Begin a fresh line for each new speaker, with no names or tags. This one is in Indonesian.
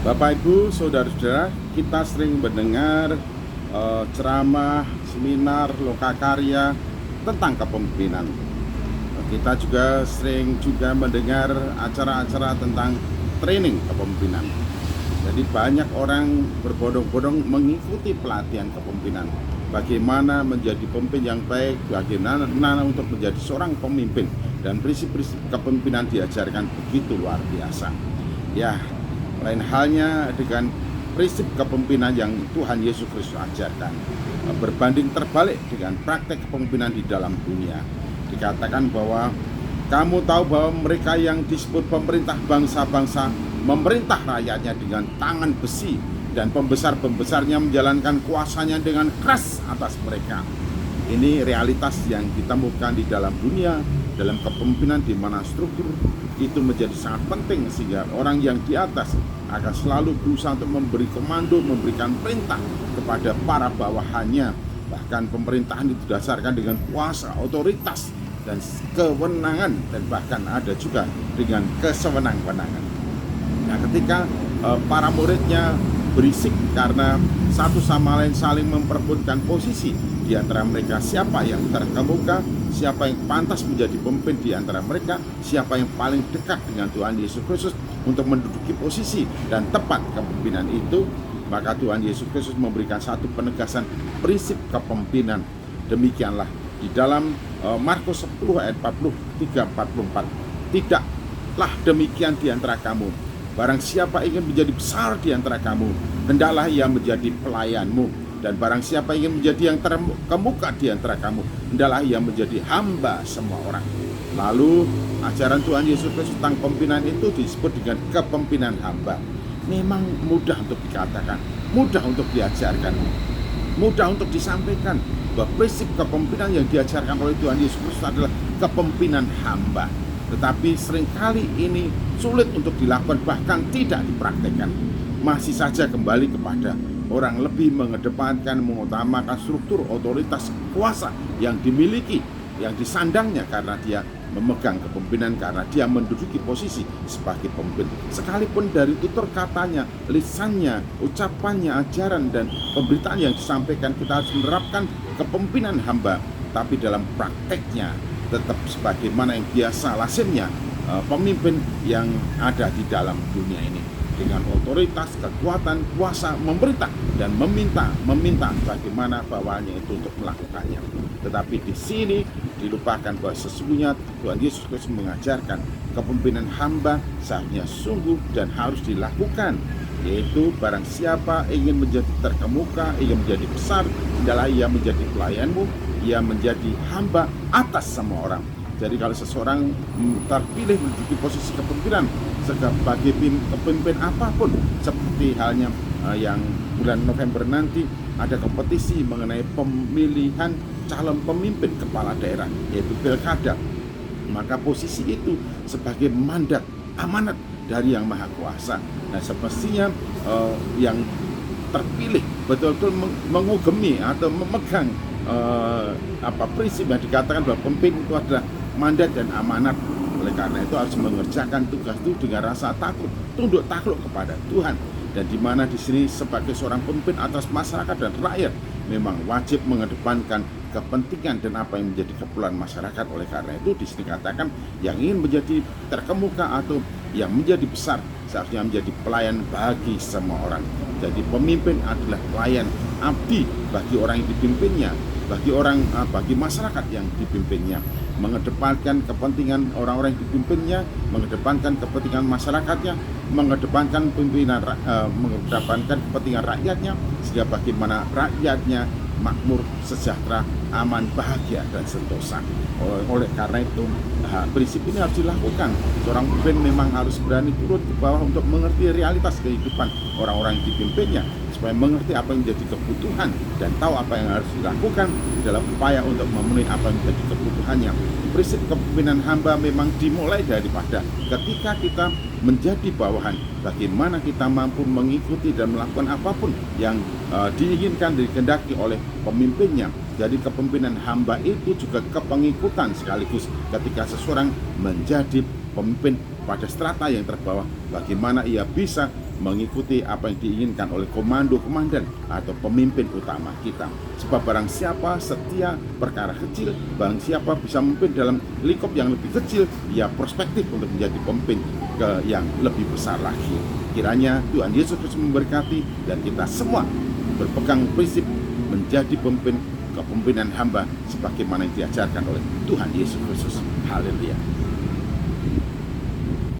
Bapak Ibu, saudara-saudara, kita sering mendengar ceramah, seminar, lokakarya tentang kepemimpinan. Kita juga sering mendengar acara-acara tentang training kepemimpinan. Jadi banyak orang berbondong-bondong mengikuti pelatihan kepemimpinan. Bagaimana menjadi pemimpin yang baik, bagaimana untuk menjadi seorang pemimpin, dan prinsip-prinsip kepemimpinan diajarkan begitu luar biasa. Ya, lain halnya dengan prinsip kepemimpinan yang Tuhan Yesus Kristus ajarkan. Berbanding terbalik dengan praktek kepemimpinan di dalam dunia. Dikatakan bahwa kamu tahu bahwa mereka yang disebut pemerintah bangsa-bangsa memerintah rakyatnya dengan tangan besi, dan pembesar-pembesarnya menjalankan kuasanya dengan keras atas mereka. Ini realitas yang ditemukan di dalam dunia, dalam kepemimpinan, di mana struktur itu menjadi sangat penting, sehingga orang yang di atas akan selalu berusaha untuk memberi komando, memberikan perintah kepada para bawahannya. Bahkan pemerintahan itu didasarkan dengan kuasa, otoritas, dan kewenangan, dan bahkan ada juga dengan kesewenang-wenangan. Nah, ketika para muridnya berisik karena satu sama lain saling memperebutkan posisi di antara mereka, siapa yang terkemuka, siapa yang pantas menjadi pemimpin di antara mereka, siapa yang paling dekat dengan Tuhan Yesus Kristus untuk menduduki posisi dan tepat kepemimpinan itu, maka Tuhan Yesus Kristus memberikan satu penegasan prinsip kepemimpinan. Demikianlah di dalam Markus 10 ayat 43-44, tidaklah demikian di antara kamu. Barang siapa ingin menjadi besar di antara kamu, hendaklah ia menjadi pelayanmu. Dan barang siapa ingin menjadi yang terkemuka di antara kamu, hendaklah ia menjadi hamba semua orang. Lalu ajaran Tuhan Yesus Kristus tentang pemimpinan itu disebut dengan kepemimpinan hamba. Memang mudah untuk dikatakan, mudah untuk diajarkan, mudah untuk disampaikan bahwa prinsip kepemimpinan yang diajarkan oleh Tuhan Yesus Kristus adalah kepemimpinan hamba. Tetapi seringkali ini sulit untuk dilakukan, bahkan tidak dipraktekkan. Masih saja kembali kepada orang lebih mengedepankan, mengutamakan struktur, otoritas, kuasa yang dimiliki, yang disandangnya karena dia memegang kepemimpinan, karena dia menduduki posisi sebagai pemimpin. Sekalipun dari tutur katanya, lisannya, ucapannya, ajaran, dan pemberitaan yang disampaikan, kita harus menerapkan kepemimpinan hamba. Tapi dalam prakteknya tetap sebagaimana yang biasa lazimnya pemimpin yang ada di dalam dunia ini, dengan otoritas, kekuatan, kuasa, memerintah dan meminta bagaimana bawahannya itu untuk melakukannya. Tetapi di sini dilupakan bahwa sesungguhnya Tuhan Yesus Kristus mengajarkan kepemimpinan hamba seharusnya sungguh dan harus dilakukan, yaitu barang siapa ingin menjadi terkemuka, ingin menjadi besar, hendaklah ia menjadi pelayanmu, ia menjadi hamba atas semua orang. Jadi kalau seseorang terpilih menduduki posisi kepemimpinan sebagai pemimpin apapun, seperti halnya yang bulan November nanti ada kompetisi mengenai pemilihan calon pemimpin kepala daerah, yaitu pilkada, maka posisi itu sebagai mandat, amanat dari Yang Maha Kuasa. Nah, semestinya yang terpilih betul-betul mengugemi atau memegang prinsip yang dikatakan bahwa pemimpin itu adalah mandat dan amanat. Oleh karena itu harus mengerjakan tugas itu dengan rasa takut, tunduk takluk kepada Tuhan. Dan di mana di sini sebagai seorang pemimpin atas masyarakat dan rakyat memang wajib mengedepankan kepentingan dan apa yang menjadi keperluan masyarakat. Oleh karena itu di sini katakan yang ingin menjadi terkemuka atau yang menjadi besar seharusnya menjadi pelayan bagi semua orang. Jadi pemimpin adalah pelayan, abdi bagi orang yang dipimpinnya, bagi masyarakat yang dipimpinnya, mengedepankan kepentingan orang-orang yang dipimpinnya, mengedepankan kepentingan masyarakatnya, mengedepankan kepentingan rakyatnya, sehingga bagaimana rakyatnya makmur, sejahtera, aman, bahagia, dan sentosa. Oleh karena itu prinsip ini harus dilakukan. Seorang pemimpin memang harus berani turun ke bawah untuk mengerti realitas kehidupan orang-orang yang dipimpinnya, supaya mengerti apa yang menjadi kebutuhan dan tahu apa yang harus dilakukan dalam upaya untuk memenuhi apa yang menjadi kebutuhannya. Prinsip kepemimpinan hamba memang dimulai daripada ketika kita menjadi bawahan, bagaimana kita mampu mengikuti dan melakukan apapun yang diinginkan, dikehendaki oleh pemimpinnya. Jadi kepemimpinan hamba itu juga kepengikutan sekaligus ketika seseorang menjadi pemimpin pada strata yang terbawah, bagaimana ia bisa mengikuti apa yang diinginkan oleh komando komandan atau pemimpin utama kita. Sebab barang siapa setia perkara kecil, barang siapa bisa memimpin dalam lingkup yang lebih kecil, ia prospektif untuk menjadi pemimpin ke yang lebih besar lagi. Kiranya Tuhan Yesus Kristus memberkati dan kita semua berpegang prinsip menjadi pemimpin kepemimpinan hamba sebagaimana yang diajarkan oleh Tuhan Yesus Kristus. Haleluya.